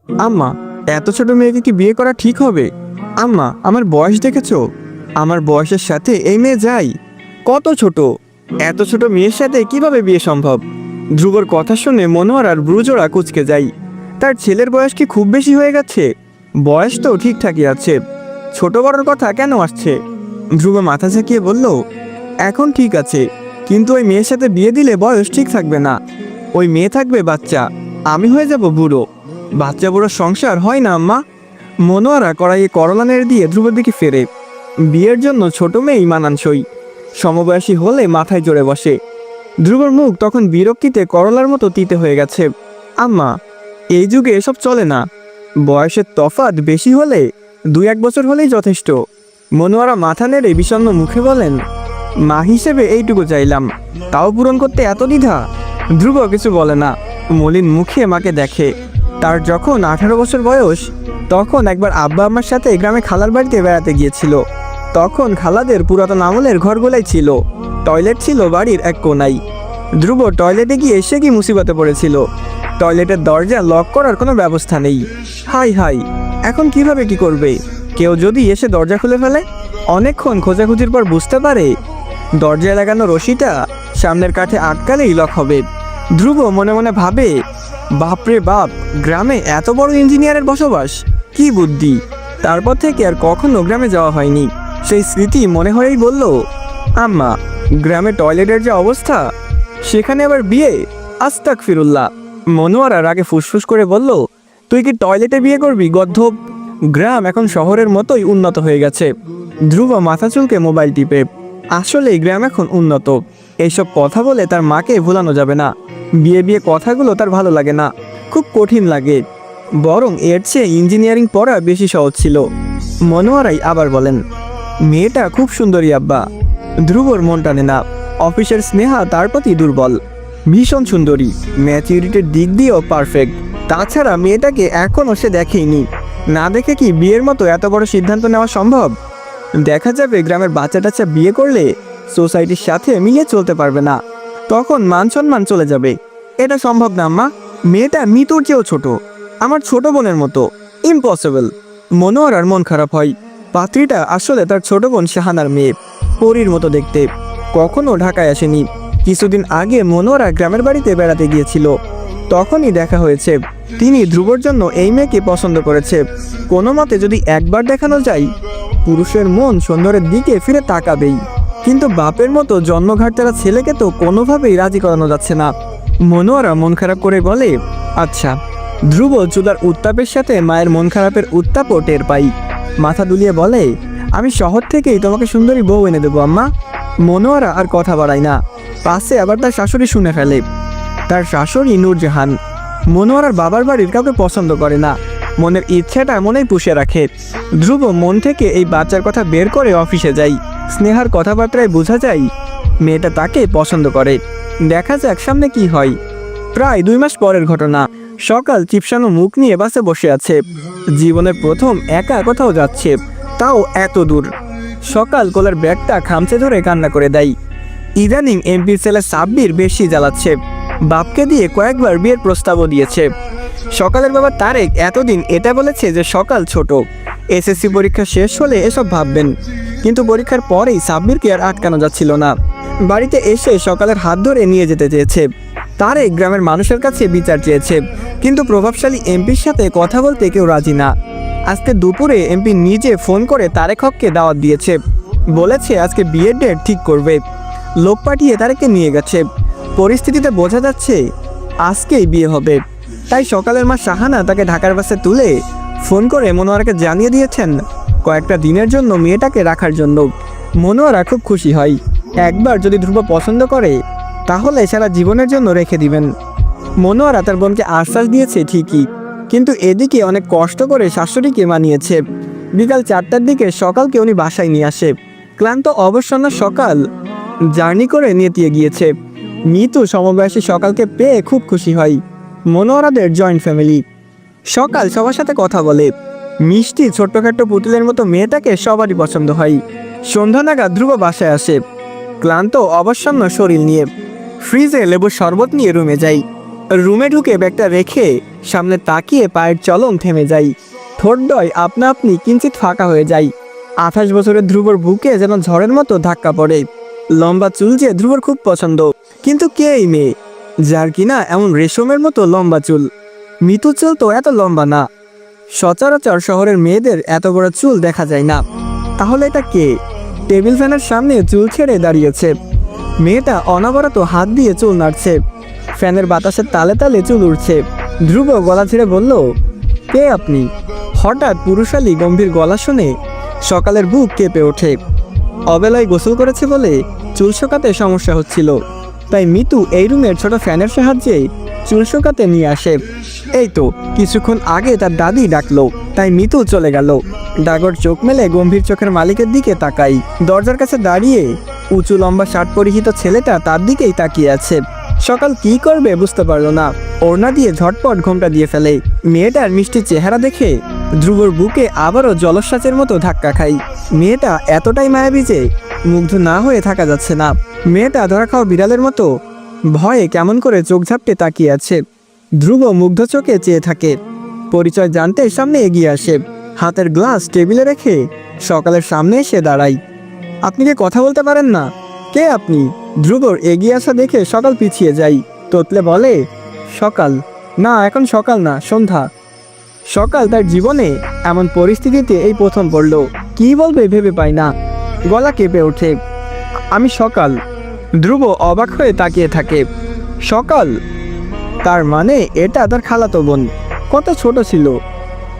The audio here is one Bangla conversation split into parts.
আম্মা, এত ছোট মেয়েকে কি বিয়ে করা ঠিক হবে? আম্মা, আমার বয়স দেখেছো? আমার বয়সের সাথে এই মেয়ে যায়? কত ছোট! এত ছোট মেয়ের সাথে কিভাবে বিয়ে সম্ভব? ধ্রুবর কথা শুনে মনোয়ার আর ব্রুজোড়া কুঁচকে যায়। তার ছেলের বয়স কি খুব বেশি হয়ে গেছে? বয়স তো ঠিকঠাকই আছে, ছোট বড়র কথা কেন আসছে? ধ্রুব মাথা ঝাঁকিয়ে বলল, এখন ঠিক আছে, কিন্তু ওই মেয়ের সাথে বিয়ে দিলে বয়স ঠিক থাকবে না। ওই মেয়ে থাকবে বাচ্চা, আমি হয়ে যাব বুড়ো। বাচ্চা বুড়ো সংসার হয় না আম্মা। মনোয়ারা কড়াইয়ে করলা নেড়ে দিয়ে ধ্রুবের দিকে ফেরে। বিয়ের জন্য ছোট মেয়েই মানানসই, সমবয়সী হলে মাথায় জোরে বসে। ধ্রুবর মুখ তখন বিরক্তিতে করলার মতো তিতে হয়ে গেছে। আম্মা, এই যুগে এসব চলে না। বয়সের তফাৎ বেশি হলে 2-1 বছর হলেই যথেষ্ট। মনোয়ারা মাথা নেড়ে বিষণ্ণ মুখে বলেন, মা হিসেবে এইটুকু চাইলাম, তাও পূরণ করতে এত দ্বিধা? ধ্রুব কিছু বলে না, মলিন মুখে মাকে দেখে। তার যখন 18 বছর বয়স, তখন একবার আব্বা আম্মার সাথে গ্রামে খালার বাড়িতে বেড়াতে গিয়েছিল। তখন খালাদের পুরাতন আমলের ঘরগুলাই ছিল, টয়লেট ছিল বাড়ির এক কোনায়। ধ্রুব টয়লেটে গিয়ে সে কি মুসিবতে পড়েছিল। টয়লেটের দরজা লক করার কোনো ব্যবস্থা নেই। হাই হাই, এখন কিভাবে কি করবে? কেউ যদি এসে দরজা খুলে ফেলে? অনেকক্ষণ খোঁজাখুঁজির পর বুঝতে পারে দরজায় লাগানো রশিটা সামনের কাঠে আটকালেই লক হবে। ধ্রুব মনে মনে ভাবে, বাপরে বাপ, গ্রামে এত বড় ইঞ্জিনিয়ারের বসবাস, কি বুদ্ধি! তারপর থেকে আর কখনো গ্রামে যাওয়া হয়নি। সেই স্মৃতি মনে হয়েই বলল, আম্মা, গ্রামে টয়লেটের যে অবস্থা, সেখানে আবার বিয়ে! আস্তাগফিরুল্লাহ। মনোয়ারা রাগে ফুসফুস করে বলল, তুই কি টয়লেটে বিয়ে করবি গদ্ধব? গ্রাম এখন শহরের মতোই উন্নত হয়ে গেছে। ধ্রুব মাথা চুলকে মোবাইল টিপে। আসলে গ্রাম এখন উন্নত, এইসব কথা বলে তার মাকে ভুলানো যাবে না। বিয়ে বিয়ে কথাগুলো তার ভালো লাগে না, খুব কঠিন লাগে। বরং এর চেয়ে ইঞ্জিনিয়ারিং পড়া বেশি সহজ ছিল। মনোয়ারাই আবার বলেন, মেয়েটা খুব সুন্দরী আব্বা। ধ্রুবর মন টানে না, অফিসের স্নেহা তার প্রতি দুর্বল। ভীষণ সুন্দরী, ম্যাচিউরিটির দিক দিয়েও পারফেক্ট। তাছাড়া মেয়েটাকে এখনও সে দেখেইনি। না দেখে কি বিয়ের মতো এত বড় সিদ্ধান্ত নেওয়া সম্ভব? দেখা যাবে গ্রামের বাচ্চা টাচ্চা বিয়ে করলে সোসাইটির সাথে মিলিয়ে চলতে পারবে না, তখন মান সম্মান চলে যাবে। এটা সম্ভব না আম্মা, মেয়েটা মৃত্যুর চেয়েও ছোট, আমার ছোট বোনের মতো। ইম্পসিবল। মনোয়ারার মন খারাপ হয়। পাত্রীটা আসলে তার ছোট বোন শাহানার মেয়ে, পরীর মতো দেখতে। কখনো ঢাকায় আসেনি। কিছুদিন আগে মনোয়ারা গ্রামের বাড়িতে বেড়াতে গিয়েছিল, তখনই দেখা হয়েছে। তিনি ধ্রুবর জন্য এই মেয়েকে পছন্দ করেছে। কোনো মতে যদি একবার দেখানো যায়, পুরুষের মন সুন্দরের দিকে ফিরে তাকাবেই। কিন্তু বাপের মতো জন্মঘাটতারা ছেলেকে তো কোনোভাবেই রাজি করানো যাচ্ছে না। মনোয়ারা মন খারাপ করে বলে, আচ্ছা। ধ্রুব চুলার উত্তাপের সাথে মায়ের মন খারাপের উত্তাপও টের পাই। মাথা দুলিয়ে বলে, আমি শহর থেকেই তোমাকে সুন্দরী বউ এনে দেবো আম্মা। মনোয়ারা আর কথা বাড়ায় না। পাশে আবার তার শাশুড়ি শুনে ফেলে। তার শাশুড়ি নূরজাহান মনোয়ারার বাবার বাড়ির কাউকে পছন্দ করে না, মনের ইচ্ছাটা মনেই পুষে রাখে। ধ্রুব মন থেকে এই বাচ্চার কথা বের করে অফিসে যায়। স্নেহার কথাবার্তায় বোঝা যায় মেয়েটা তাকে পছন্দ করে। দেখা যাক সামনে কি হয়। প্রায় 2 মাস পরের ঘটনা। সকাল চিপসানো মুখ নিয়ে বাসে বসে আছে। জীবনের প্রথম একা কোথাও যাচ্ছে, তাও এত দূর। সকাল কোলের ব্যাগটা খামচে ধরে কান্না করে দেয়। ইদানিং এমপির ছেলে সাব্বির বেশি জ্বালাচ্ছে। বাপকে দিয়ে কয়েকবার বিয়ের প্রস্তাবও দিয়েছে। সকালের বাবা তারেক এতদিন এটা বলেছে যে সকাল ছোট, এসএসসি পরীক্ষা শেষ হলে এসব ভাববেন। কিন্তু পরীক্ষার পরেই সাব্বিরকে আর আটকানো যাচ্ছিল না। বাড়িতে এসে সকালের হাত ধরে নিয়ে যেতে চেয়েছে। তারেক গ্রামের মানুষের কাছে বিচার চেয়েছে, কিন্তু প্রভাবশালী এমপির সাথে কথা বলতে কেউ রাজি না। আজকে দুপুরে এমপি নিজে ফোন করে তারেক হককে দাওয়াত দিয়েছে। বলেছে আজকে বিয়ের ডেট ঠিক করবে। লোক পাঠিয়ে তারেককে নিয়ে গেছে। পরিস্থিতিতে বোঝা যাচ্ছে আজকেই বিয়ে হবে। তাই সকালের মা শাহানা তাকে ঢাকার বাসে তুলে ফোন করে মনোয়ারাকে জানিয়ে দিয়েছেন কয়েকটা দিনের জন্য মেয়েটাকে রাখার জন্য। মনোয়ারা খুব খুশি হয়। একবার যদি ধ্রুব পছন্দ করে তাহলে সারা জীবনের জন্য রেখে দিবেন। মনোয়ারা তার বোনকে আশ্বাস দিয়েছে ঠিকই, কিন্তু এদিকে অনেক কষ্ট করে শাশুড়িকে মানিয়েছে। বিকাল 4টার দিকে সকালকে উনি বাসায় নিয়ে আসে। ক্লান্ত অবসন্ন সকাল জার্নি করে নিয়ে গিয়েছে। মিতু সমবয়সী সকালকে পেয়ে খুব খুশি হয়। মনোয়ারাদের জয়েন্ট ফ্যামিলি। সকাল সবার সাথে কথা বলে। মিষ্টি ছোট্টখাট্ট পুতুলের মতো মেয়েটাকে সবারই পছন্দ হয়। সন্ধ্যা নাগাদ ধ্রুব বাসায় আসে, ক্লান্ত অবসন্ন শরীর নিয়ে। ফ্রিজে লেবুর শরবত নিয়ে রুমে যাই। রুমে ঢুকে ব্যাগটা রেখে সামনে তাকিয়ে পায়ের চলন থেমে যাই। ঠোঁটডয় আপনা আপনি কিঞ্চিত ফাঁকা হয়ে যায়। 28 বছরের ধ্রুবর বুকে যেন ঝড়ের মতো ধাক্কা পড়ে। লম্বা চুল যে ধ্রুবর খুব পছন্দ, কিন্তু কে এই মেয়ে যার কিনা এমন রেশমের মতো লম্বা চুল? মিতু চুল তো এত লম্বা না। সচরাচর শহরের মেয়েদের এত বড় চুল দেখা যায় না। তাহলে এটা কে? টেবিল ফ্যানের সামনে চুল ছেড়ে দাঁড়িয়েছে। মেয়েটা অনবরত হাত দিয়ে চুল নাড়ছে। ফ্যানের বাতাসের তালে তালে চুল উড়ছে। ধ্রুব গলা ছেড়ে বলল, কে আপনি? হঠাৎ পুরুষালী গম্ভীর গলা শুনে সকালের বুক কেঁপে ওঠে। অবেলায় গোসল করেছে বলে চুল শোকাতে সমস্যা হচ্ছিল, তাই মিতু এই রুমের ছোট ফ্যানের সাহায্যে চুল শোকাতে নিয়ে আসে। এই তো কিছুক্ষণ আগে তার দাদি ডাকলো, তাই মিতু চলে গেল। ডাগর চোখ মেলে গম্ভীর চোখের মালিকের দিকে তাকাই। দরজার কাছে দাঁড়িয়ে উঁচু লম্বা শার্ট পরিহিত ছেলেটা তার দিকেই তাকিয়ে আছে। সকাল কি করবে বুঝতে পারল না। ওড়না দিয়ে ঝটপট ঘোমটা দিয়ে ফেলে। মেয়েটার মিষ্টি চেহারা দেখে ধ্রুবর বুকে আবারও জলস্বাচের মতো ধাক্কা খাই। মেয়েটা এতটাই মায়াবী যে মুগ্ধ না হয়ে থাকা যাচ্ছে না। মেয়েটা ধরা খাওয়া বিড়ালের মতো ভয়ে কেমন করে চোখ ঝাপটে তাকিয়ে আছে। ধ্রুব মুগ্ধ চোখে চেয়ে থাকে। পরিচয় জানতে সামনে এগিয়ে আসে। হাতের গ্লাস টেবিলে রেখে সকালের সামনে এসে দাঁড়াই। আপনি কি কথা বলতে পারেন না? কে আপনি? ধ্রুবর এগিয়ে আসা দেখে সকাল পিছিয়ে যাই। তোতলে বলে, সকাল না, এখন সকাল না, সন্ধ্যা। সকাল তার জীবনে এমন পরিস্থিতিতে এই প্রথম পড়ল। কি বলবে ভেবে পায় না, গলা কেঁপে ওঠে। আমি সকাল। ধ্রুব অবাক হয়ে তাকিয়ে থাকে। সকাল? তার মানে এটা তার খালাতো বোন। কত ছোট ছিল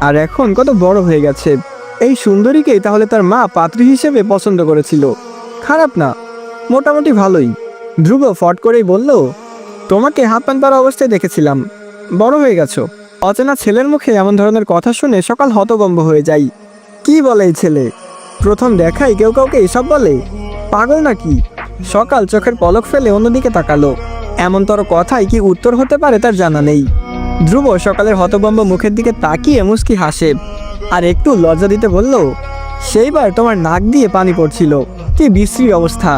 আর এখন কত বড় হয়ে গেছে। এই সুন্দরীকেই তাহলে তার মা পাত্রী হিসেবে পছন্দ করেছিল। খারাপ না, মোটামুটি ভালোই। ধ্রুব ফট করেই বলল, তোমাকে হাফ প্যান্ট পরা অবস্থায় দেখেছিলাম, বড় হয়ে গেছো। অচেনা ছেলের মুখে এমন ধরনের কথা শুনে সকাল হতভম্ব হয়ে যায়। কি বলে এই ছেলে? প্রথম দেখাই কেউ কাউকে এসব বলে? পাগল নাকি? সকাল চোখের পলক ফেলে অন্যদিকে তাকালো। এমনতর কথাই কি উত্তর হতে পারে তার জানা নেই। ধ্রুব সকালের হতভম্ব মুখের দিকে তাকিয়ে মুচকি হাসে আর একটু লজ্জা দিতে বলল, সেইবার তোমার নাক দিয়ে পানি পড়ছিল। কি বিশ্রী অবস্থা।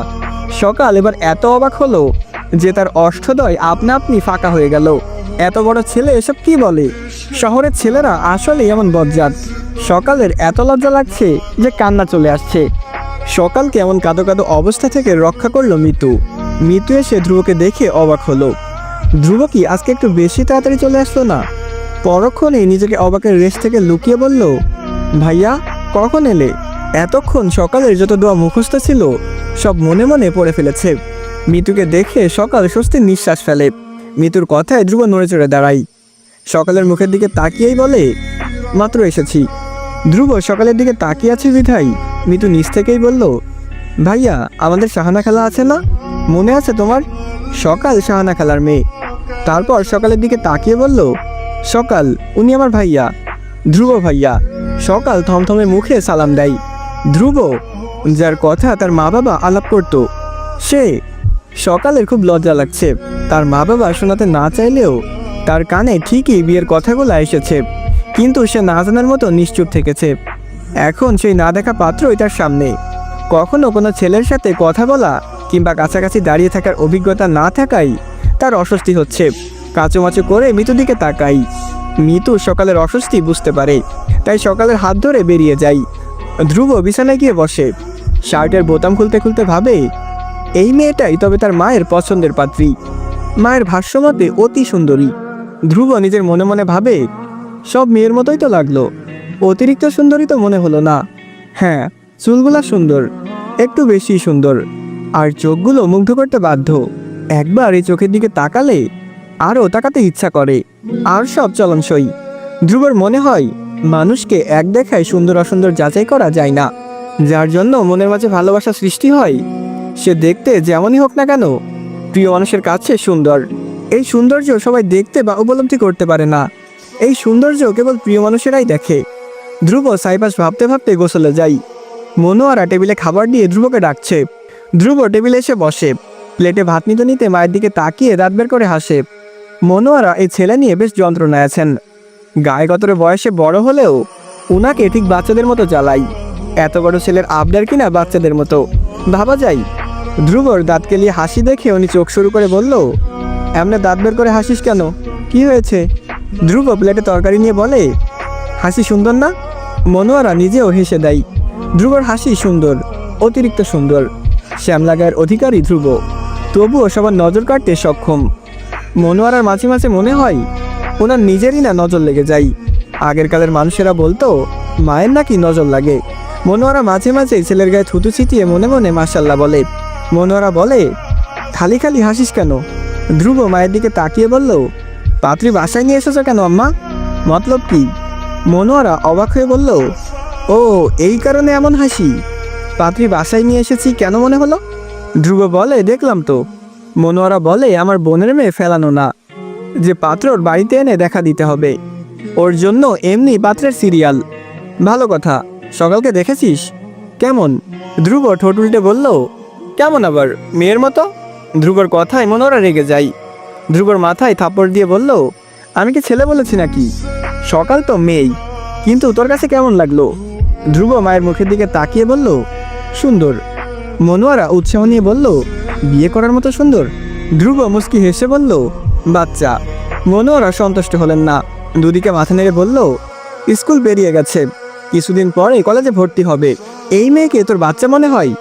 সকাল এবার এত অবাক হলো যে তার অষ্টদয় আপনা আপনি ফাঁকা হয়ে গেল। এত বড় ছেলে এসব কি বলে? শহরের ছেলেরা আসলে এমন বজ্জাত। সকালের এত লজ্জা লাগছে যে কান্না চলে আসছে। সকালকে এমন কাঁদো কাঁদো অবস্থা থেকে রক্ষা করলো মিতু। মিতু এসে ধ্রুবকে দেখে অবাক হলো। ধ্রুব কি আজকে একটু বেশি তাড়াতাড়ি চলে আসলো না? পরক্ষণে নিজেকে অবাকের রেস থেকে লুকিয়ে বলল, ভাইয়া কখন এলে? এতক্ষণ সকালের যত দোয়া মুখস্থ ছিল সব মনে মনে পড়ে ফেলেছে। মিতুকে দেখে সকাল স্বস্তির নিঃশ্বাস ফেলে। মিতুর কথায় ধ্রুব নড়ে চড়ে দাঁড়ায়। সকালের মুখের দিকে তাকিয়েই বলে, মাত্র এসেছি। ধ্রুব সকালের দিকে তাকিয়ে আছে বিধাই মিতু নিজ থেকেই বলল, ভাইয়া আমাদের শাহানা খালা আছে না, মনে আছে তোমার? সকাল শাহানা খালার মেয়ে। তারপর সকালের দিকে তাকিয়ে বলল, সকাল উনি আমার ভাইয়া, ধ্রুব ভাইয়া। সকাল থমথমে মুখে সালাম দেয়। ধ্রুব, যার কথা তার মা বাবা আলাপ করত, সে। সকালের খুব লজ্জা লাগছে। তার মা বাবা শোনাতে না চাইলেও তার কানে ঠিকই বিয়ের কথাগুলো এসেছে, কিন্তু সে না জানার মতো নিশ্চুপ থেকেছে। এখন সেই না দেখা পাত্রই তার সামনে। কখনো কোনো ছেলের সাথে কথা বলা কিংবা কাছাকাছি দাঁড়িয়ে থাকার অভিজ্ঞতা না থাকাই তার অস্বস্তি হচ্ছে। কাঁচুমাচু করে মিতুর দিকে তাকাই। মিতু সকালের অস্বস্তি বুঝতে পারে, তাই সকালের হাত ধরে বেরিয়ে যায়। ধ্রুব বিছানায় গিয়ে বসে। শার্টের বোতাম খুলতে খুলতে ভাবে, এই মেয়েটাই তবে তার মায়ের পছন্দের পাত্রী। মায়ের ভাষ্যমতে অতি সুন্দরী। ধ্রুব নিজের মনে মনে ভাবে, সব মেয়ের মতোই তো লাগলো, অতিরিক্ত সুন্দরী তো মনে হলো না। হ্যাঁ, চুলগুলা সুন্দর, একটু বেশি সুন্দর, আর চোখগুলো মুগ্ধ করতে বাধ্য। একবার এই চোখের দিকে তাকালে আরও তাকাতে ইচ্ছা করে। আর সব চলনসই। ধ্রুবর মনে হয় মানুষকে এক দেখায় সুন্দর অসুন্দর যাচাই করা যায় না, যার জন্য মনের মাঝে ভালোবাসা সৃষ্টি হয়। সে দেখতে যেমনই হোক না কেন, প্রিয় মানুষের কাছে সুন্দর। এই সৌন্দর্য সবাই দেখতে বা উপলব্ধি করতে পারে না। এই সৌন্দর্য কেবল প্রিয় মানুষেরাই দেখে। ধ্রুব সাইপাস ভাবতে ভাবতে গোসলে যাই। মনোয়ারা টেবিলে খাবার দিয়ে ধ্রুবকে ডাকছে। ধ্রুব টেবিলে এসে বসে। প্লেটে ভাত নিতে নিতে মায়ের দিকে তাকিয়ে দাঁত বের করে হাসে। মনোয়ারা এই ছেলে নিয়ে বেশ যন্ত্রণায় আছেন। গায়ে গতরে বয়সে বড় হলেও উনাকে ঠিক বাচ্চাদের মতো জ্বালাই। এত বড় ছেলের আবদার কিনা বাচ্চাদের মতো ভাবা যায়। ধ্রুবর দাঁত কেলিয়ে হাসি দেখে উনি চোখ শুরু করে বলল, এমনি দাঁত বের করে হাসিস কেন? কি হয়েছে? ধ্রুব প্লেটে তরকারি নিয়ে বলে, হাসি সুন্দর না? মনোয়ারা নিজেও হেসে দেয়। ধ্রুবর হাসি সুন্দর, অতিরিক্ত সুন্দর। শ্যামলা গায়ের অধিকারী ধ্রুব, তবুও সবার নজর কাটতে সক্ষম। মনোয়ারার মাঝে মাঝে মনে হয় ওনার নিজেরই না নজর লেগে যায়। আগের কালের মানুষেরা বলতো মায়ের নাকি নজর লাগে। মনোয়ারা মাঝে মাঝে ছেলের গায়ে থুতু ছিটিয়ে মনে মনে মাশাল্লাহ বলে। মনোয়ারা বলে, খালি খালি হাসিস কেন? ধ্রুব মায়ের দিকে তাকিয়ে বলল, পাত্রী বাসায় নিয়ে এসেছো কেন আম্মা? মতলব কি? মনোয়ারা অবাক হয়ে বলল, ও এই কারণে এমন হাসি? পাত্রী বাসায় নিয়ে এসেছি কেন মনে হলো? ধ্রুব বলে, দেখলাম তো। মনোয়ারা বলে, আমার বোনের মেয়ে ফেলানো না, যে পাত্রর বাড়িতে এনে দেখা দিতে হবে। ওর জন্য এমনি পাত্রের সিরিয়াল। ভালো কথা। সকালকে দেখেছিস? কেমন? ধ্রুব ঠোঁট উল্টে বলল, কেমন আবার, মেয়ের মতো? ধ্রুবর কথায় মনোয়ারা রেগে যায়। ধ্রুবর মাথায় থাপ্পড় দিয়ে বলল, আমি কি ছেলে বলেছি নাকি? সকাল তো মেয়েই, কিন্তু তোর কাছে কেমন লাগলো? ধ্রুব মায়ের মুখের দিকে তাকিয়ে বলল, সুন্দর। মনোয়ারা উৎসাহ নিয়ে বলল, বিয়ে করার মতো সুন্দর? ধ্রুব মুস্কি হেসে বলল, বাচ্চা। মনোয়ারা সন্তুষ্ট হলেন না, দুদিকে মাথা নেড়ে বলল, স্কুল বেরিয়ে গেছে, কিছুদিন পরে কলেজে ভর্তি হবে। এই মেয়েকে তোর বাচ্চা মনে হয়?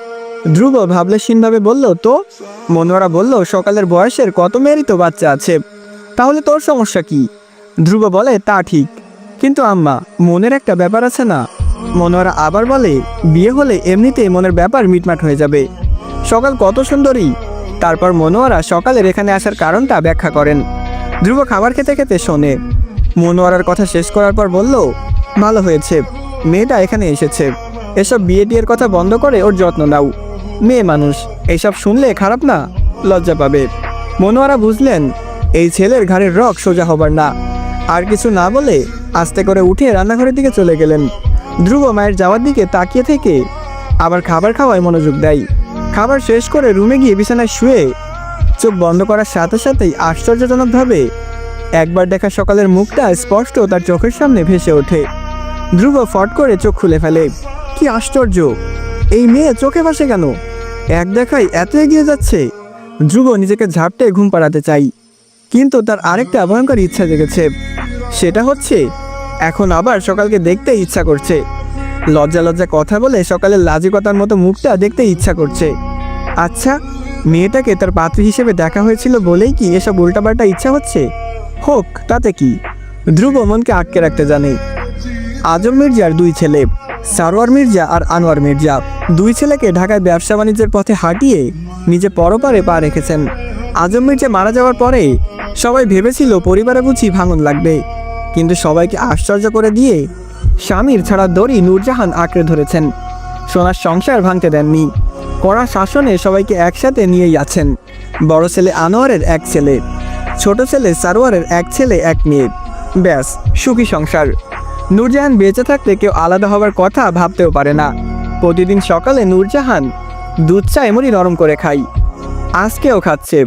ধ্রুব ভাবলেশীনভাবে বলল, তো? মনোয়ারা বলল, সকালের বয়সের কত মেয়েরই তো বাচ্চা আছে, তাহলে তোর সমস্যা কি? ধ্রুব বলে, তা ঠিক, কিন্তু আম্মা, মনের একটা ব্যাপার আছে না? মনোয়ারা আবার বলে, বিয়ে হলে এমনিতেই মনের ব্যাপার মিটমাট হয়ে যাবে। সকাল কত সুন্দরী। তারপর মনোয়ারা সকালের এখানে আসার কারণটা ব্যাখ্যা করেন। ধ্রুব খাবার খেতে খেতে শোনে। মনোয়ারার কথা শেষ করার পর বলল, ভালো হয়েছে মেয়েটা এখানে এসেছে। এসব বিয়ে টিয়ের কথা বন্ধ করে ওর যত্ন নাও। মেয়ে মানুষ, এইসব শুনলে খারাপ না, লজ্জা পাবে। মনোয়ারা বুঝলেন এই ছেলের ঘাড়ের রক সোজা হবার না। আর কিছু না বলে আস্তে করে উঠে রান্নাঘরের দিকে চলে গেলেন। ধ্রুব মায়ের যাওয়ার দিকে তাকিয়ে থেকে আবার খাবার খাওয়ায় মনোযোগ দেয়। খাবার শেষ করে রুমে গিয়ে বিছানায় শুয়ে চোখ বন্ধ করার সাথে সাথেই আশ্চর্যজনকভাবে একবার দেখা সকালের মুখটা স্পষ্ট তার চোখের সামনে ভেসে ওঠে। ধ্রুব ফট করে চোখ খুলে ফেলে। কি আশ্চর্য, এই মেয়ে চোখে ভাসে কেন? এক দেখায় এত এগিয়ে যাচ্ছে। ধ্রুব নিজেকে ঝাপটে ঘুম পাড়াতে চাই, কিন্তু তার আরেকটা ভয়ঙ্কর ইচ্ছা জেগেছে। সেটা হচ্ছে এখন আবার সকালকে দেখতে ইচ্ছা করছে। লজ্জা লজ্জা কথা বলে সকালের লাজুকতার মতো মুখটা দেখতে ইচ্ছা করছে। আচ্ছা, মেয়েটাকে তার পাত্রী হিসেবে দেখা হয়েছিল বলেই কি এসব উল্টাপাল্টা ইচ্ছা হচ্ছে? হোক, তাতে কি। ধ্রুব মনকে আটকে রাখতে জানে। আজম মির্জার দুই ছেলে, সারোয়ার মির্জা আর আনোয়ার মির্জা, দুই ছেলেকে ঢাকায় ব্যবসা বাণিজ্যের পথে হাঁটিয়ে নিজে পরপারে পা রেখেছেন। আজম মির্জা মারা যাওয়ার পরে সবাই ভেবেছিল পরিবারে বুঝি ভাঙন লাগবে, কিন্তু সবাইকে আশ্চর্য করে দিয়ে স্বামীর ছাড়া দড়ি নূরজাহান আঁকড়ে ধরেছেন। সোনার সংসার ভাঙতে দেননি। কড়া শাসনে সবাইকে একসাথে নিয়েই আছেন। বড় ছেলে আনোয়ারের এক ছেলে, ছোট ছেলে সারোয়ারের এক ছেলে এক মেয়ে, ব্যাস সুখী সংসার। নূরজাহান বেঁচে থাকতে কেউ আলাদা হবার কথা ভাবতেও পারে না। প্রতিদিন সকালে নূরজাহান দুধ চা এমনই নরম করে খাই, আজকেও খাচ্ছে।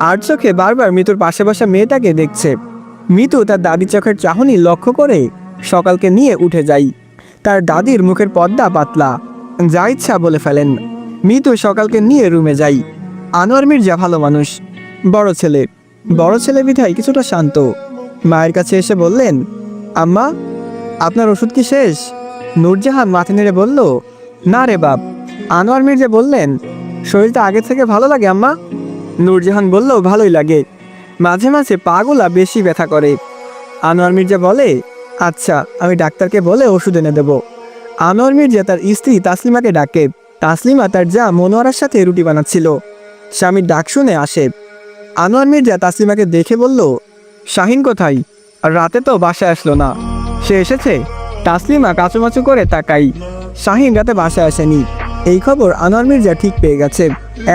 আর চোখে বারবার মিতুর পাশে বসা মেয়েটাকে দেখছে। মিতু তার দাদি চোখের চাহনি লক্ষ্য করে সকালকে নিয়ে উঠে যায়। তার দাদির মুখের পর্দা পাতলা, যা ইচ্ছা বলে ফেলেন। মিতু সকালকে নিয়ে রুমে যায়। আনোয়ার মির্জা ভালো মানুষ, বড় ছেলে বিধায় কিছুটা শান্ত। মায়ের কাছে এসে বললেন, আম্মা, আপনার ওষুধ কি শেষ? নূরজাহান মাথা নেড়ে বলল, না রে বাপ। আনোয়ার মির্জা বললেন, শরীরটা আগে থেকে ভালো লাগে আম্মা? নূরজাহান বলল, ভালোই লাগে, মাঝে মাঝে পাগুলা বেশি ব্যথা করে। আনোয়ার মির্জা বলে, আচ্ছা, আমি ডাক্তারকে বলে ওষুধ এনে দেব। আনোয়ার মির্জা তার স্ত্রী তাসলিমাকে ডাকে। তাসলিমা তার যা মনোয়ারার সাথে রুটি বানাচ্ছিল। স্বামীর ডাক শুনে আসে। আনোয়ার মির্জা তাসলিমাকে দেখে বলল, শাহিন কোথায়? আর রাতে তো বাসায় আসলো না। সে এসেছে? তাসলিমা কাচুমাচু করে তাকাই। শাহিন রাতে বাসায় আসেনি। এই খবর আনোয়ার মির্জা ঠিক পেয়ে গেছে।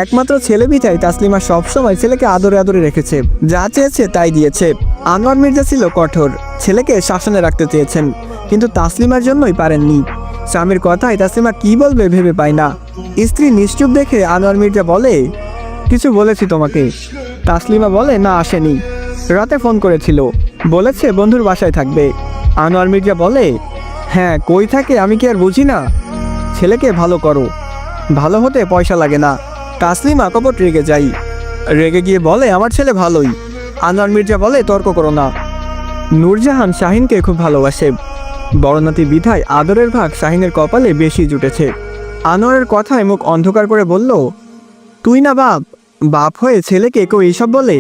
একমাত্র ছেলে বিধায় তাসলিমা সবসময় ছেলেকে আদরে আদরে রেখেছে, যা চেয়েছে তাই দিয়েছে। আনোয়ার মির্জা ছিল কঠোর, ছেলেকে শাসনে রাখতে চেয়েছেন, কিন্তু তাসলিমার জন্যই পারেননি। স্বামীর কথায় তাসলিমা কি বলবে ভেবে পায় না। স্ত্রী নিশ্চুপ দেখে আনোয়ার মির্জা বলে, কিছু বলেছি তোমাকে? তাসলিমা বলে, না, আসেনি। রাতে ফোন করেছিল, বলেছে বন্ধুর বাসায় থাকবে। আনোয়ার মির্জা বলে, হ্যাঁ, কই থাকে আমি কি আর বুঝি না? ছেলেকে ভালো করো, ভালো হতে পয়সা লাগে না। তাসলিমা কপট রেগে যাই। রেগে গিয়ে বলে আমার ছেলে ভালোই। আনোয়ার মির্জা বলে তর্ক করো না। নূরজাহান শাহিনকে খুব ভালোবাসে। বড়নাতি বিধায় আদরের ভাগ শাহিনের কপালে বেশি জুটেছে। আনোয়ারের কথায় মুখ অন্ধকার করে বলল, তুই না বাপ, বাপ হয়ে ছেলেকে কেউ এইসব বলে?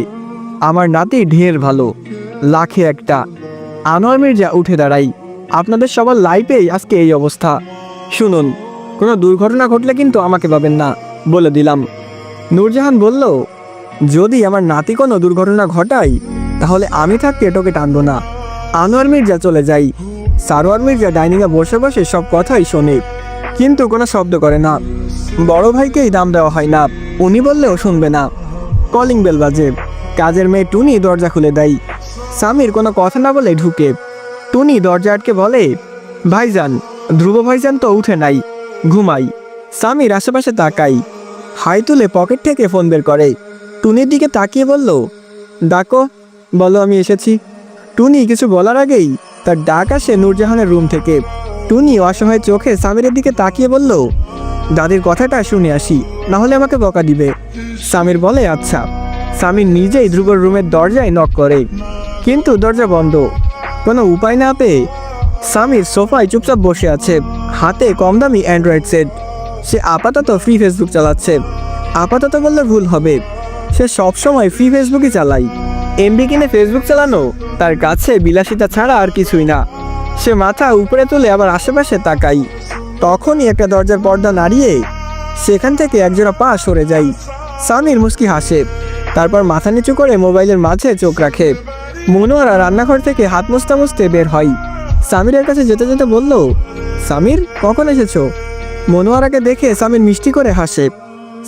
আমার নাতি ঢের ভালো, লাখে একটা। আনোয়ার মির্জা উঠে দাঁড়াই, আপনাদের সবার লাইফেই আজকে এই অবস্থা। শুনুন, কোনো দুর্ঘটনা ঘটলে কিন্তু আমাকে পাবেন না, বলে দিলাম। নূরজাহান বলল, যদি আমার নাতি কোনো দুর্ঘটনা ঘটায় তাহলে আমি থাকতে টোকে টানবো না। আনোয়ার মির্জা চলে যাই। সারোয়ার মির্জা ডাইনিংয়ে বসে বসে সব কথাই শোনে, কিন্তু কোনো শব্দ করে না। বড় ভাইকেই দাম দেওয়া হয় না, উনি বললেও শুনবে না। কলিং বেল বাজে। কাজের মেয়ে টুনি দরজা খুলে দেয়। সামির কোনো কথা না বলে ঢুকে। টুনি দরজা আটকে বলে, ভাইজান, ধ্রুব ভাইজান তো উঠে নাই, ঘুমাই। সামির আশেপাশে তাকাই, হাই তুলে পকেট থেকে ফোন বের করে। টুনির দিকে তাকিয়ে বলল, ডাকো, বলো আমি এসেছি। টুনি কিছু বলার আগেই তার ডাক আসে নূরজাহানের রুম থেকে। টুনি অসহায় চোখে সামিরের দিকে তাকিয়ে বলল, দাদির কথাটা শুনে আসি, না হলে আমাকে বকা দিবে। সামির বলে আচ্ছা। সামির নিজেই ধ্রুবর রুমের দরজায় নক করে, কিন্তু দরজা বন্ধ। কোনো উপায় না পেয়ে সামির সোফায় চুপচাপ বসে আছে, হাতে কম দামি অ্যান্ড্রয়েড সেট। সে আপাতত ফ্রি ফেসবুক চালাচ্ছে। আপাতত বললে ভুল হবে, সে সবসময় ফ্রি ফেসবুকই চালায়। এমবি কিনে ফেসবুক চালানো তার কাছে বিলাসিতা ছাড়া আর কিছুই না। সে মাথা উপরে তুলে আবার আশেপাশে তাকাই। তখনই একটা দরজার পর্দা নাড়িয়ে সেখান থেকে একজোড়া পা সরে যায়। সামির মুস্কি হাসে, তারপর মাথা নিচু করে মোবাইলের মাঝে চোখ রাখে। মনোয়ারা রান্নাঘর থেকে হাত মুছতে মুছতে বের হয়। সামিরের কাছে যেতে যেতে বলল, সামির, কখন এসেছো? মনোয়ারাকে দেখে সামির মিষ্টি করে হাসে।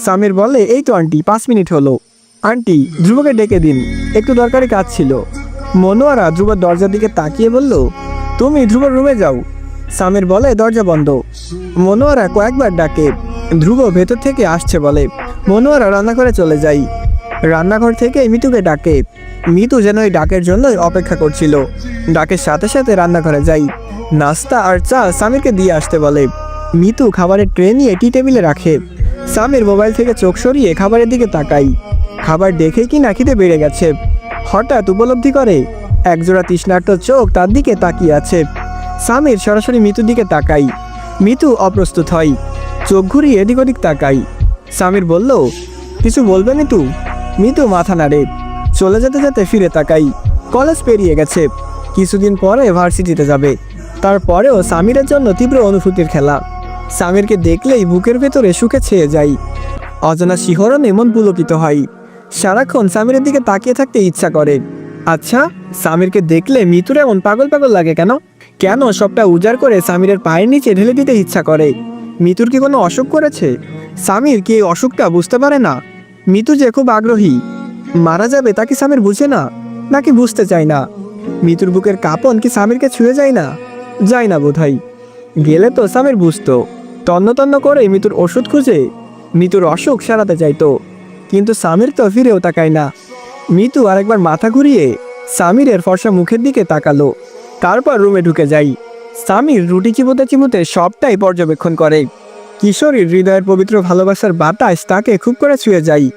সামির বলে, এই তো আন্টি, 5 মিনিট হলো। আন্টি, ধ্রুবকে ডেকে দিন, একটু দরকারি কাজ ছিল। মনোয়ারা ধ্রুবর দরজার দিকে তাকিয়ে বলল, তুমি ধ্রুবর রুমে যাও। সামির বলে, দরজা বন্ধ। মনোয়ারা কয়েকবার ডাকে, ধ্রুব ভেতর থেকে আসছে বলে। মনোয়ারা রান্নাঘরে চলে যায়। রান্নাঘর থেকে মিতুকে ডাকে। মিতু যেন এই ডাকের জন্যই অপেক্ষা করছিল। ডাকের সাথে সাথে রান্নাঘরে যাই। নাস্তা আর চা সামিরকে দিয়ে আসতে বলে। মিতু খাবারের ট্রে নিয়ে টি টেবিলে রাখে। সামির মোবাইল থেকে চোখ সরিয়ে খাবারের দিকে তাকাই। খাবার দেখেই কি না খিদে বেড়ে গেছে। হঠাৎ উপলব্ধি করে একজোড়া তৃষ্ণার্ত চোখ তার দিকে তাকিয়ে আছে। সামির সরাসরি মিতুর দিকে তাকাই। মিতু অপ্রস্তুত হয়, চোখ ঘুরিয়ে এদিক ওদিক তাকাই। সামির বলল, কিছু বলবে মিতু? মিতু মাথা নাড়ে। চলে যেতে যেতে ফিরে তাকাই। কলেজ পেরিয়ে গেছে, কিছুদিন পরে ভার্সিটিতে যাবে। তারপরেও সামিরের জন্য তীব্র অনুভূতির খেলা। সামিরকে দেখলেই বুকের ভেতরে সুখে ছেয়ে যাই। অজানা শিহরণে মন পুলকিত হয়। সারাক্ষণ সামিরের দিকে তাকিয়ে থাকতে ইচ্ছা করে। আচ্ছা, সামিরকে দেখলে মিতুর এমন পাগল পাগল লাগে কেন? কেন সবটা উজাড় করে সামিরের পায়ের নিচে ঢেলে দিতে ইচ্ছা করে? মিতুর কি কোনো অসুখ করেছে? সামির কি এই অসুখটা বুঝতে পারে না? মিতু যে খুব আগ্রহী, মারা যাবে তা কি সামির বুঝে না, নাকি বুঝতে চায় না? মিতুর বুকের কাঁপন কি সামিরকে ছুঁয়ে যায় না? যায় না বোধহয়। গেলে তো সামির বুঝতো। তন্ন তন্ন করে মিতুর ওষুধ খুঁজে মিতুর অসুখ সারাতে চাইতো, কিন্তু সামির তো ফিরেও তাকায় না। মিতু আরেকবার মাথা ঘুরিয়ে সামিরের ফর্সা মুখের দিকে তাকালো, তারপর রুমে ঢুকে যাই। সামির রুটি চিবোতে চিবোতে সবটাই পর্যবেক্ষণ করে। কিশোরীর হৃদয়ের পবিত্র ভালোবাসার বাতাস তাকে খুব করে ছুঁয়ে যায়।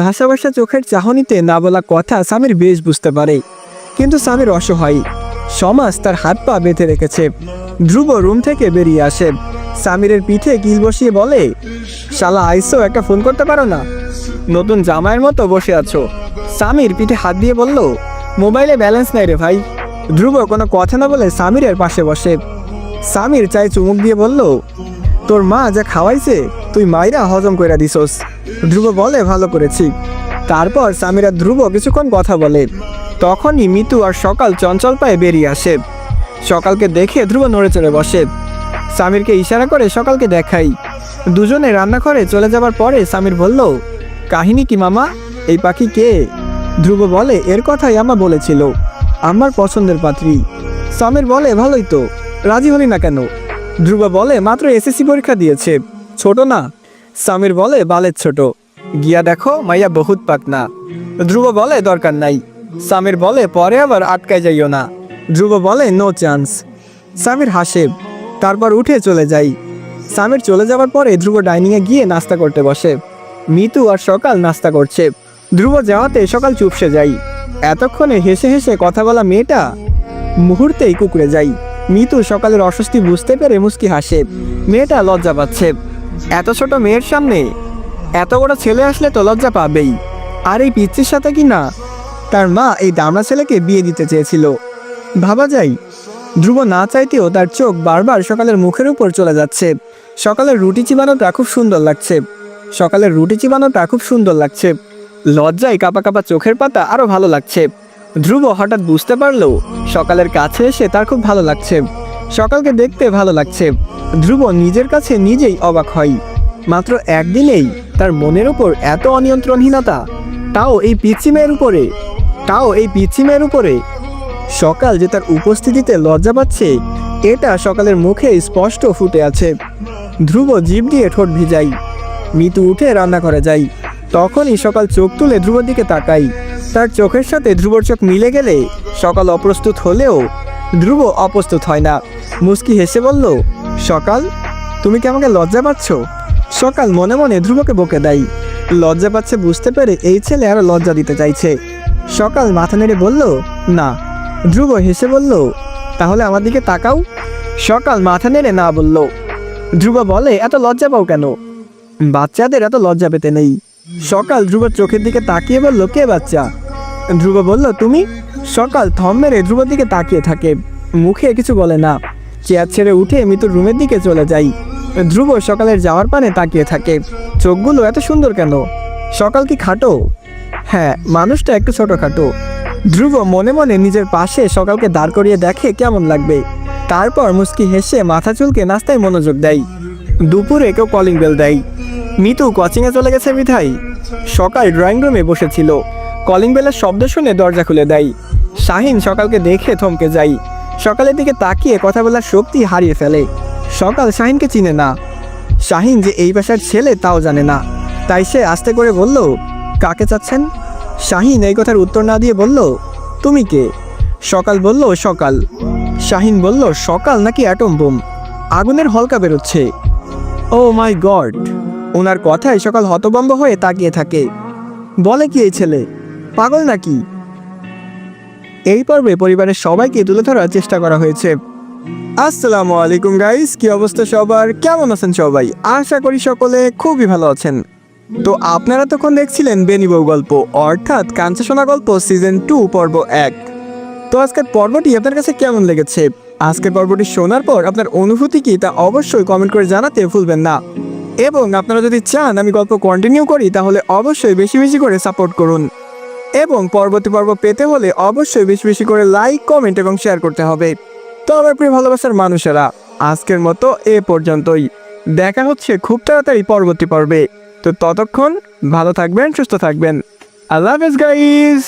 ভাষা ভাষা চোখের চাহনিতে না বলা কথা সামির বেশ বুঝতে পারে, কিন্তু সামির অসহায়। সমাজ তার হাত পা বেঁধে রেখেছে। ধ্রুব রুম থেকে বেরিয়ে আসে। সামিরের পিঠে কিল বসিয়ে বলে, শালা আইসো, একটা ফোন করতে পারো না? নতুন জামাইয়ের মতো বসে আছো। সামির পিঠে হাত দিয়ে বলল, মোবাইলে ব্যালেন্স নাই রে ভাই। ধ্রুব কোনো কথা না বলে সামিরের পাশে বসে। সামির চাই চুমুক দিয়ে বলল, তোর মা যা খাওয়াইছে তুই মাইরা হজম করে দিছস। ধ্রুব বলে, ভালো করেছি। তারপর সামির আর ধ্রুব কিছুক্ষণ কথা বলে। তখনই মিতু আর সকাল চঞ্চল পায়ে বেরিয়ে আসে। সকালকে দেখে ধ্রুব নড়ে চড়ে বসে। সামিরকে ইশারা করে সকালকে দেখাই। দুজনে রান্নাঘরে চলে যাবার পরে সামির বলল, কাহিনী কি মামা, এই পাখি কে? ধ্রুব বলে, এর কথাই আমা বলেছিল, আমার পছন্দের পাত্রী। সামির বলে, ভালোই তো, রাজি হলি না কেন? ধ্রুব বলে, মাত্র এসএসসি পরীক্ষা দিয়েছে, ছোট না। সামির বলে, বালের ছোট, গিয়া দেখো মাইয়া বহুত পাকনা। ধ্রুব বলে, দরকার নাই। সামির বলে, পরে আবার আটকায় যাইও না। ধ্রুব বলে, নো চান্স। সামির হাসে, তারপর উঠে চলে যাই। সামির চলে যাওয়ার পরে ধ্রুব ডাইনিংয়ে গিয়ে নাস্তা করতে বসে। মিতু আর সকাল নাস্তা করছে। ধ্রুব যাওয়াতে সকাল চুপসে যায়। এতক্ষণে হেসে হেসে কথা বলা মেয়েটা মুহূর্তেই কুঁকড়ে যায়। মিতু সকালের অস্বস্তি বুঝতে পেরে মুচকি হাসে। মেয়েটা লজ্জা পাচ্ছে। এত ছোট মেয়ের সামনে এত বড় ছেলে আসলে তো লজ্জা পাবেই। আর এই পিচ্চির সাথে কি না তার মা এই দামড়া ছেলেকে বিয়ে দিতে চেয়েছিল। ভাবা যায়, ধ্রুব না চাইতেও তার চোখ বারবার সকালের মুখের উপর চলে যাচ্ছে। সকালের রুটি চিবানোটা খুব সুন্দর লাগছে। সকালের রুটি চিবানোটা খুব সুন্দর লাগছে। লজ্জায় কাঁপা কাঁপা চোখের পাতা আরো ভালো লাগছে। ধ্রুব হঠাৎ বুঝতে পারলো সকালের কাছে এসে তার খুব ভালো লাগছে। সকালকে দেখতে ভালো লাগছে। ধ্রুব নিজের কাছে নিজেই অবাক হয়। মাত্র একদিনেই তার মনের উপর এত অনিয়ন্ত্রণহীনতা, তাও এই পিচ্চি মেয়ের উপরে। সকাল যে তার উপস্থিতিতে লজ্জা পাচ্ছে এটা সকালের মুখে স্পষ্ট ফুটে আছে। ধ্রুব জিভ দিয়ে ঠোঁট ভিজাই। মিতু উঠে রান্না করে যায়। তখনই সকাল চোখ তুলে ধ্রুবর দিকে তাকাই। তার চোখের সাথে ধ্রুবর চোখ মিলে গেলে সকাল অপ্রস্তুত হলেও ধ্রুব অপ্রস্তুত হয় না। মুচকি হেসে বলল, সকাল, তুমি কি আমাকে লজ্জা পাচ্ছ? সকাল মনে মনে ধ্রুবকে বকে দেয়। লজ্জা পাচ্ছে বুঝতে পেরে এই ছেলে আরো লজ্জা দিতে চাইছে। সকাল মাথা নেড়ে বলল, না। ধ্রুব হেসে বলল, তাহলে আমার দিকে তাকাও। সকাল মাথা নেড়ে না বলল। ধ্রুব বলে, এত লজ্জা পাও কেন? বাচ্চাদের এত লজ্জা পেতে নেই। সকাল ধ্রুবর চোখের দিকে তাকিয়ে বলল, কে বাচ্চা? ধ্রুব বলল, তুমি। সকাল থম মেরে ধ্রুবর দিকে তাকিয়ে থাকে, মুখে কিছু বলে না। চেয়ার ছেড়ে উঠে মিতুর রুমের দিকে চলে যাই। ধ্রুব সকালের যাওয়ার পানে তাকিয়ে থাকে। চোখগুলো এত সুন্দর কেন? সকাল কি খাটো? হ্যাঁ, মানুষটা একটু ছোটখাটো। ধ্রুব মনে মনে নিজের পাশে সকালকে দাঁড় করিয়ে দেখে কেমন লাগবে। তারপর মুচকি হেসে মাথা চুলকে নাস্তায় মনোযোগ দেয়। দুপুরে কেউ কলিং বেল দেয়। মিতু কোচিংয়ে চলে গেছে বিধায় সকাল ড্রয়িং রুমে বসেছিল। কলিং বেলের শব্দ শুনে দরজা খুলে দেয়। শাহিন সকালকে দেখে থমকে যায়। সকালের দিকে তাকিয়ে কথা বলার শক্তি হারিয়ে ফেলে। সকাল শাহিনকে চিনে না। শাহিন যে এই বাসার ছেলে তাও জানে না। তাই সে আস্তে করে বলল, কাকে চাচ্ছেন? শাহিন এই কথার উত্তর না দিয়ে বলল, তুমি কে? সকাল বলল, সকাল। শাহিন বলল, সকাল নাকি অ্যাটম বোম? আগুনের হলকা বেরোচ্ছে। ও মাই গড! ওনার কথায় সকাল হতভম্ব হয়ে তাকিয়ে থাকে। বলে কি এই ছেলে, পাগল নাকি? এই পর্বে পরিবারের সবাইকে তুলে ধরার চেষ্টা করা হয়েছে। আসসালামু আলাইকুম গাইস, কি অবস্থা সবার? কেমন আছেন সবাই? আশা করি সকলে খুবই ভালো আছেন। তো আপনারা তখন দেখছিলেন বেনি বউ গল্প, অর্থাৎ কাঞ্চা সোনা গল্প সিজন 2 পর্ব 1। তো আজকের পর্বটি আপনার কাছে কেমন লেগেছে? আজকের পর্বটি শোনার পর আপনার অনুভূতি কি তা অবশ্যই কমেন্ট করে জানাতে ভুলবেন না। এবং আপনারা যদি চান আমি গল্প কন্টিনিউ করি তাহলে অবশ্যই বেশি বেশি করে সাপোর্ট করুন। এবং পরবর্তী পর্ব পেতে হলে অবশ্যই বেশি বেশি করে লাইক, কমেন্ট এবং শেয়ার করতে হবে। তো আমার প্রিয় ভালোবাসার মানুষেরা, আজকের মতো এ পর্যন্তই। দেখা হচ্ছে খুব তাড়াতাড়ি পরবর্তী পর্বে। তো ততক্ষণ ভালো থাকবেন, সুস্থ থাকবেন। আল্লাহ হাফেজ গাইস।